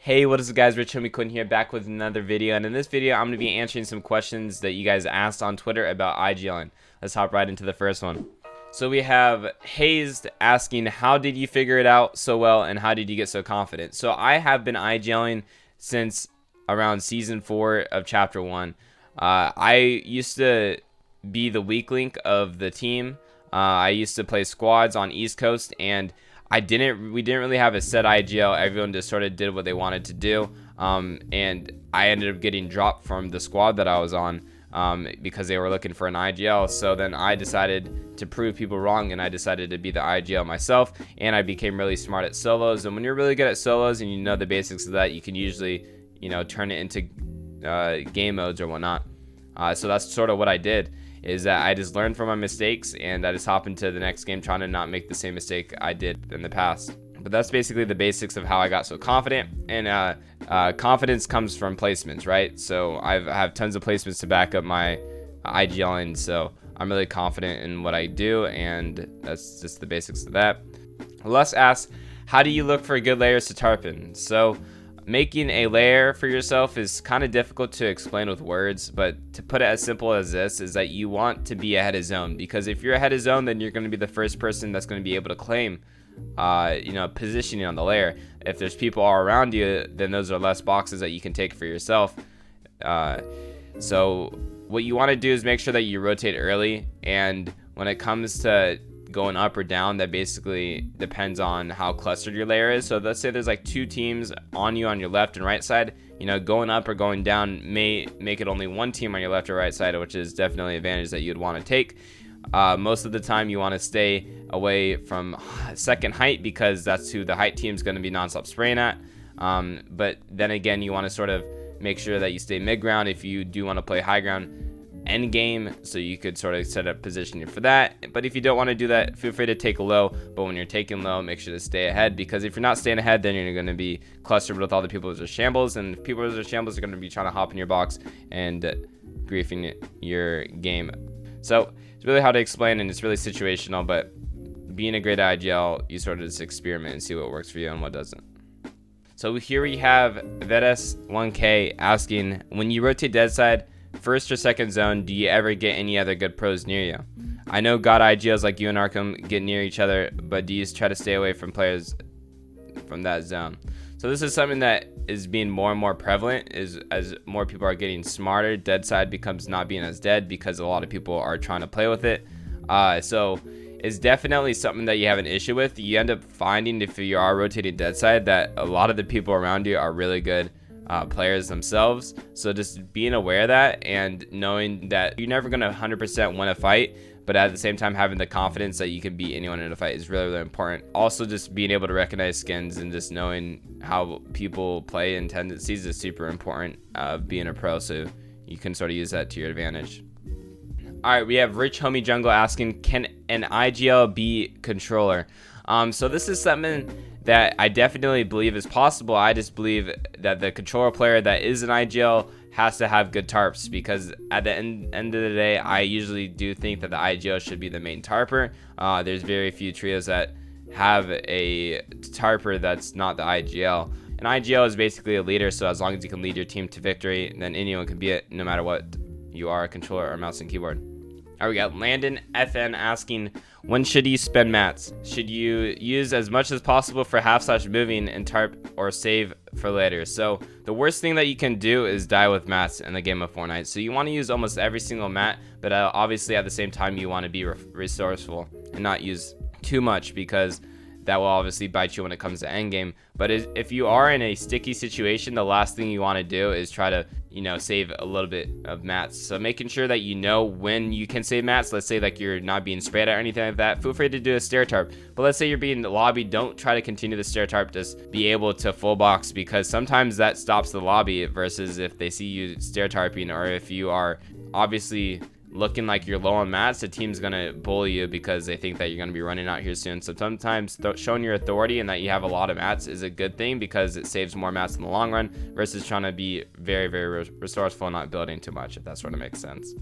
Hey, what is up guys, RichHomieQuinn here, back with another video, and in this video I'm going to be answering some questions that you guys asked on Twitter about IGLing. Let's hop right into the first one. So we have Hazed asking, how did you figure it out so well and how did you get so confident? So I have been IGLing since around season 4 of chapter 1. I used to be the weak link of the team. I used to play squads on East Coast, and we didn't really have a set IGL. Everyone just sort of did what they wanted to do, and I ended up getting dropped from the squad that I was on because they were looking for an IGL. So then I decided to prove people wrong, and I decided to be the IGL myself, and I became really smart at solos. And when you're really good at solos and you know the basics of that, you can usually, turn it into game modes or whatnot. So that's sort of what I did, is that I just learned from my mistakes and I just hop into the next game trying to not make the same mistake I did in the past. But that's basically the basics of how I got so confident. And confidence comes from placements, right? So I have tons of placements to back up my IGLing, so I'm really confident in what I do, and that's just the basics of that. Les asks, how do you look for good layers to tarpon? So making a layer for yourself is kind of difficult to explain with words, but to put it as simple as this is that you want to be ahead of zone, because if you're ahead of zone, then you're going to be the first person that's going to be able to claim positioning on the layer. If there's people all around you, then those are less boxes that you can take for yourself. So what you want to do is make sure that you rotate early, and when it comes to going up or down, that basically depends on how clustered your layer is. So let's say there's like 2 teams on you on your left and right side. Going up or going down may make it only 1 team on your left or right side, which is definitely an advantage that you'd want to take. Most of the time you want to stay away from second height, because that's who the height team is going to be nonstop spraying at. But then again, you want to sort of make sure that you stay mid ground if you do want to play high ground end game, so you could sort of set up positioning for that. But if you don't want to do that, feel free to take low, but when you're taking low, make sure to stay ahead, because if you're not staying ahead, then you're going to be clustered with all the people with shambles, and people with shambles are going to be trying to hop in your box and griefing your game. So it's really hard to explain, and it's really situational, but being a great IGL, you sort of just experiment and see what works for you and what doesn't. So here we have Vedas1K asking, when you rotate dead side, first or second zone, do you ever get any other good pros near you? I know God IGLs like you and Arkham get near each other, but do you try to stay away from players from that zone? So this is something that is being more and more prevalent, is as more people are getting smarter, dead side becomes not being as dead because a lot of people are trying to play with it. So it's definitely something that you have an issue with. You end up finding, if you are rotating dead side, that a lot of the people around you are really good players themselves. So just being aware of that and knowing that you're never going to 100% win a fight, but at the same time having the confidence that you can beat anyone in a fight is really, really important. Also, just being able to recognize skins and just knowing how people play and tendencies is super important being a pro, so you can sort of use that to your advantage. Alright, we have Rich Homie Jungle asking, can an IGL be controller? So this is something that I definitely believe is possible. I just believe that the controller player that is an IGL has to have good tarps, because at the end of the day, I usually do think that the IGL should be the main tarper. There's very few trios that have a tarper that's not the IGL. An IGL is basically a leader, so as long as you can lead your team to victory, then anyone can be it, no matter what you are, a controller or mouse and keyboard. Alright, we got Landon FN asking, when should you spend mats? Should you use as much as possible for half/moving and tarp, or save for later? So the worst thing that you can do is die with mats in the game of Fortnite. So you want to use almost every single mat, but obviously at the same time you want to be resourceful and not use too much, because that will obviously bite you when it comes to endgame. But if you are in a sticky situation, the last thing you want to do is try to, save a little bit of mats. So making sure that you know when you can save mats. Let's say like you're not being sprayed or anything like that, feel free to do a stair tarp. But let's say you're being lobbied, don't try to continue the stair tarp, just be able to full box, because sometimes that stops the lobby, versus if they see you stair tarping, or if you are obviously looking like you're low on mats, the team's gonna bully you because they think that you're gonna be running out here soon. So sometimes showing your authority and that you have a lot of mats is a good thing, because it saves more mats in the long run, versus trying to be very, very resourceful and not building too much, if that sort of makes sense.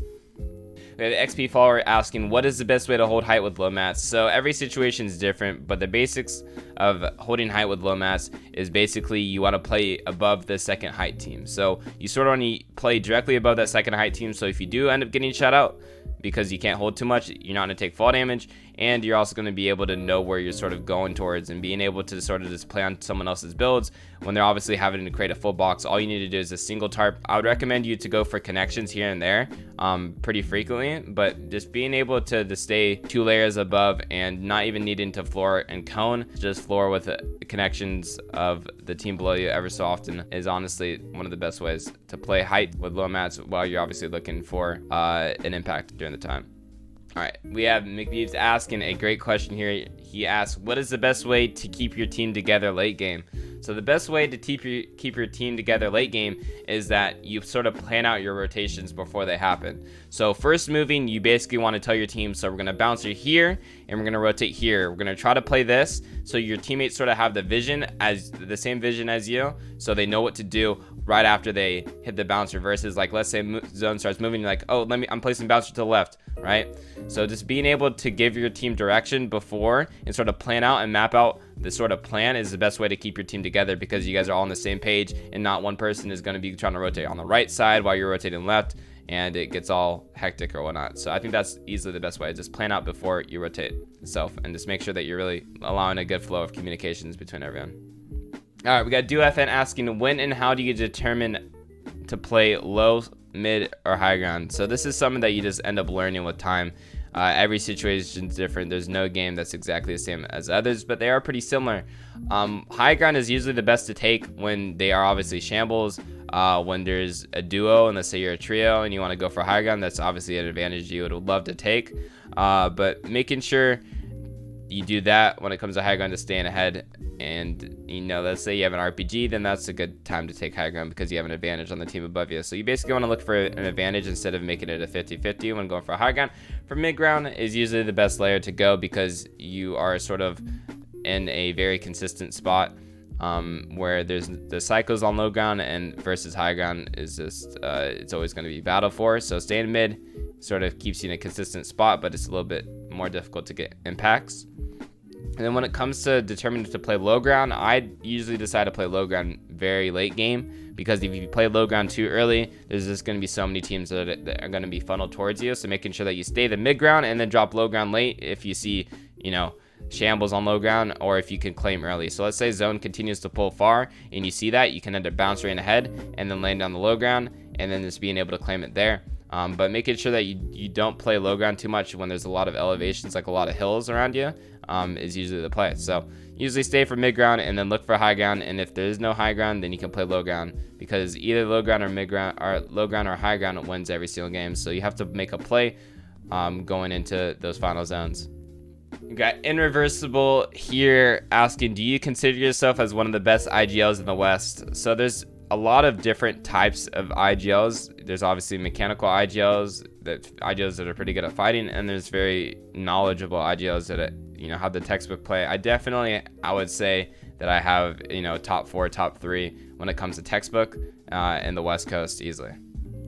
We have XP follower asking, what is the best way to hold height with low mats? So every situation is different, but the basics of holding height with low mats is basically you want to play above the second height team. So you sort of want to play directly above that second height team. So if you do end up getting shut out because you can't hold too much, you're not going to take fall damage, and you're also going to be able to know where you're sort of going towards and being able to sort of just play on someone else's builds when they're obviously having to create a full box. All you need to do is a single tarp. I would recommend you to go for connections here and there pretty frequently, but just being able to stay 2 layers above and not even needing to floor and cone, just floor with connections of the team below you ever so often is honestly one of the best ways to play height with low mats while you're obviously looking for an impact during the time. All right, we have McBeeves asking a great question here. He asks, what is the best way to keep your team together late game? So the best way to keep your team together late game is that you sort of plan out your rotations before they happen. So first moving, you basically want to tell your team, so we're going to bounce you here and we're going to rotate here. We're going to try to play this so your teammates sort of have the same vision as you, so they know what to do right after they hit the bouncer, versus like, let's say zone starts moving, you're like, oh, I'm placing bouncer to the left, right? So just being able to give your team direction before and sort of plan out and map out the sort of plan is the best way to keep your team together, because you guys are all on the same page and not one person is going to be trying to rotate on the right side while you're rotating left and it gets all hectic or whatnot. So I think that's easily the best way. Just plan out before you rotate itself and just make sure that you're really allowing a good flow of communications between everyone. All right, we got DoFN asking, when and how do you determine to play low, mid, or high ground? So this is something that you just end up learning with time. Every situation is different. There's no game that's exactly the same as others, but they are pretty similar. High ground is usually the best to take when they are obviously shambles. When there's a duo, and let's say you're a trio and you want to go for high ground, that's obviously an advantage you would love to take. But making sure you do that when it comes to high ground to staying ahead. And let's say you have an RPG, then that's a good time to take high ground because you have an advantage on the team above you. So you basically want to look for an advantage instead of making it a 50-50 when going for high ground. For mid ground is usually the best layer to go because you are sort of in a very consistent spot, where there's the cycles on low ground and versus high ground is just it's always going to be battle for. So staying mid sort of keeps you in a consistent spot, but it's a little bit more difficult to get impacts. And then when it comes to determining to play low ground, I usually decide to play low ground very late game, because if you play low ground too early, there's just going to be so many teams that are going to be funneled towards you. So making sure that you stay the mid ground and then drop low ground late if you see, shambles on low ground, or if you can claim early. So let's say zone continues to pull far and you see that, you can end up bouncing ahead and then laying down the low ground and then just being able to claim it there. But making sure that you don't play low ground too much when there's a lot of elevations, like a lot of hills around you, is usually the play. So usually stay for mid ground and then look for high ground. And if there is no high ground, then you can play low ground, because either low ground or mid ground, or low ground or high ground wins every single game. So you have to make a play going into those final zones. You got Irreversible here asking, do you consider yourself as one of the best IGLs in the West? So there's a lot of different types of IGLs. There's obviously mechanical IGLs that are pretty good at fighting, and there's very knowledgeable IGLs that have the textbook play. I would say that I have top 4, top 3 when it comes to textbook in the West Coast easily.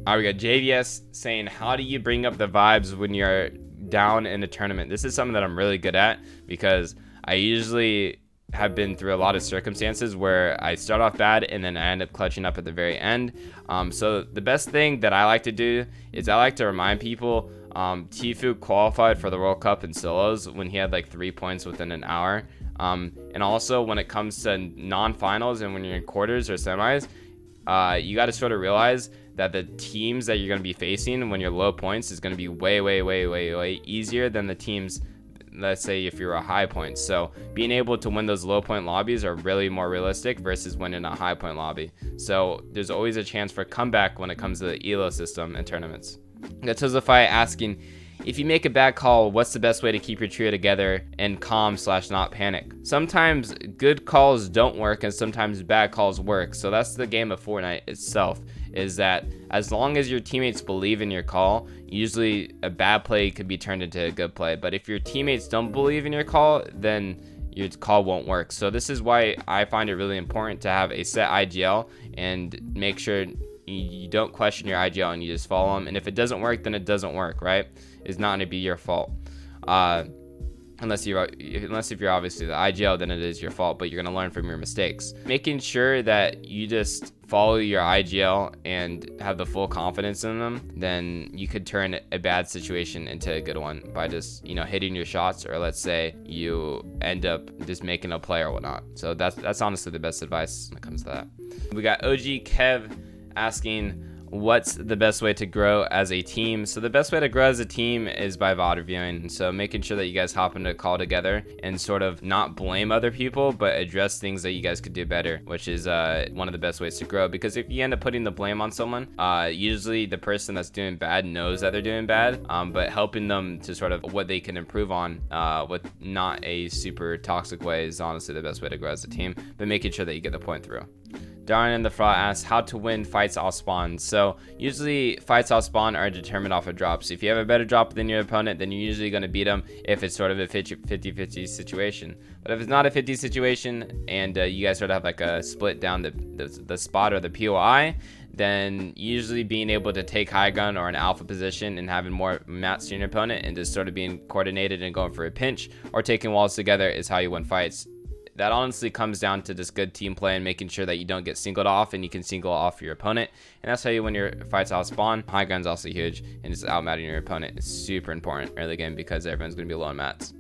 All right, we got JVS saying, how do you bring up the vibes when you're down in a tournament? This is something that I'm really good at, because I usually have been through a lot of circumstances where I start off bad and then I end up clutching up at the very end. So the best thing that I like to do is I like to remind people, Tfue qualified for the World Cup in solos when he had like 3 points within an hour. And also when it comes to non-finals and when you're in quarters or semis, you got to sort of realize that the teams that you're going to be facing when you're low points is going to be way easier than the teams, let's say, if you're a high point. So being able to win those low point lobbies are really more realistic versus winning a high point lobby. So there's always a chance for comeback when it comes to the ELO system and tournaments. Got Tozify asking, if you make a bad call, what's the best way to keep your trio together and calm/not panic? Sometimes good calls don't work and sometimes bad calls work. So that's the game of Fortnite itself, is that as long as your teammates believe in your call, usually a bad play could be turned into a good play. But if your teammates don't believe in your call, then your call won't work. So this is why I find it really important to have a set IGL and make sure you don't question your IGL and you just follow them. And if it doesn't work, then it doesn't work, right? It's not going to be your fault. Unless if you're obviously the IGL, then it is your fault, but you're going to learn from your mistakes. Making sure that you just follow your IGL and have the full confidence in them, then you could turn a bad situation into a good one by just, hitting your shots, or let's say you end up just making a play or whatnot. So that's honestly the best advice when it comes to that. We got OG Kev asking, what's the best way to grow as a team? So the best way to grow as a team is by VOD reviewing. So making sure that you guys hop into a call together and sort of not blame other people, but address things that you guys could do better, which is one of the best ways to grow. Because if you end up putting the blame on someone, usually the person that's doing bad knows that they're doing bad, but helping them to sort of what they can improve on with not a super toxic way is honestly the best way to grow as a team, but making sure that you get the point through. Darren in the Fraud asks how to win fights off spawn. So usually fights off spawn are determined off of drops. If you have a better drop than your opponent, then you're usually going to beat them if it's sort of a 50-50 situation. But if it's not a 50 situation and you guys sort of have like a split down the spot or the POI, then usually being able to take high ground or an alpha position and having more mats to your opponent and just sort of being coordinated and going for a pinch or taking walls together is how you win fights. That honestly comes down to just good team play and making sure that you don't get singled off and you can single off your opponent. And that's how you win your fights off spawn. High ground's also huge, and just outmatting your opponent is super important early game because everyone's going to be low on mats.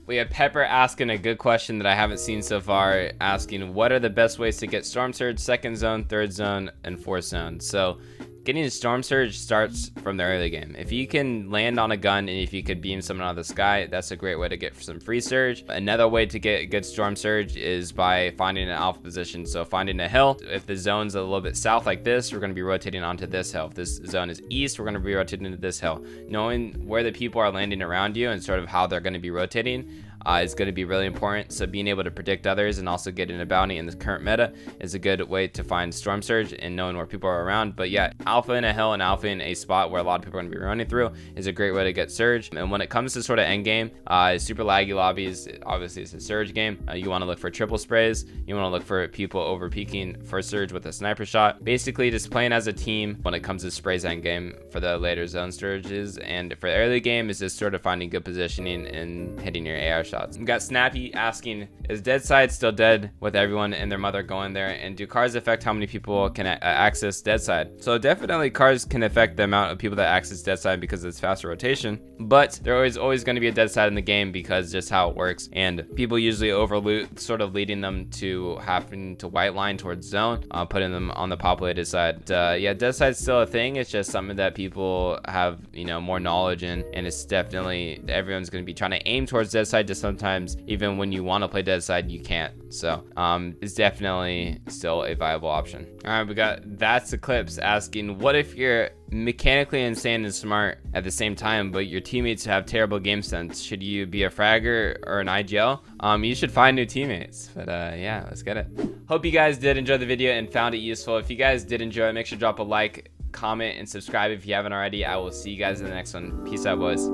We have Pepper asking a good question that I haven't seen so far, asking what are the best ways to get Storm Surge, second zone, third zone, and fourth zone. So getting a Storm Surge starts from the early game. If you can land on a gun and if you could beam someone out of the sky, that's a great way to get some free surge. Another way to get good Storm Surge is by finding an alpha position. So finding a hill. If the zone's a little bit south like this, we're going to be rotating onto this hill. If this zone is east, we're going to be rotating into this hill. Knowing where the people are landing around you and sort of how they're going to be rotating is going to be really important. So being able to predict others and also getting a bounty in the current meta is a good way to find Storm Surge and knowing where people are around. But yeah, alpha in a hill and alpha in a spot where a lot of people are going to be running through is a great way to get surge. And when it comes to sort of end game, super laggy lobbies, obviously it's a surge game. You want to look for triple sprays. You want to look for people over peeking for surge with a sniper shot. Basically just playing as a team when it comes to sprays end game for the later zone surges. And for the early game is just sort of finding good positioning and hitting your AR shots. We got Snappy asking, is dead side still dead with everyone and their mother going there? And do cars affect how many people can access dead side? So definitely cars can affect the amount of people that access dead side because it's faster rotation. But there is always going to be a dead side in the game because just how it works. And people usually overloot, sort of leading them to having to white line towards zone, putting them on the populated side. Yeah, dead side's still a thing. It's just something that people have, more knowledge in. And it's definitely, everyone's going to be trying to aim towards dead side. Just sometimes even when you want to play dead side, you can't. So it's definitely still a viable option. All right, we got That's Eclipse asking, what if you're mechanically insane and smart at the same time, but your teammates have terrible game sense? Should you be a fragger or an IGL? You should find new teammates. But yeah, let's get it. Hope you guys did enjoy the video and found it useful. If you guys did enjoy it, make sure to drop a like, comment, and subscribe if you haven't already. I will see you guys in the next one. Peace out, boys.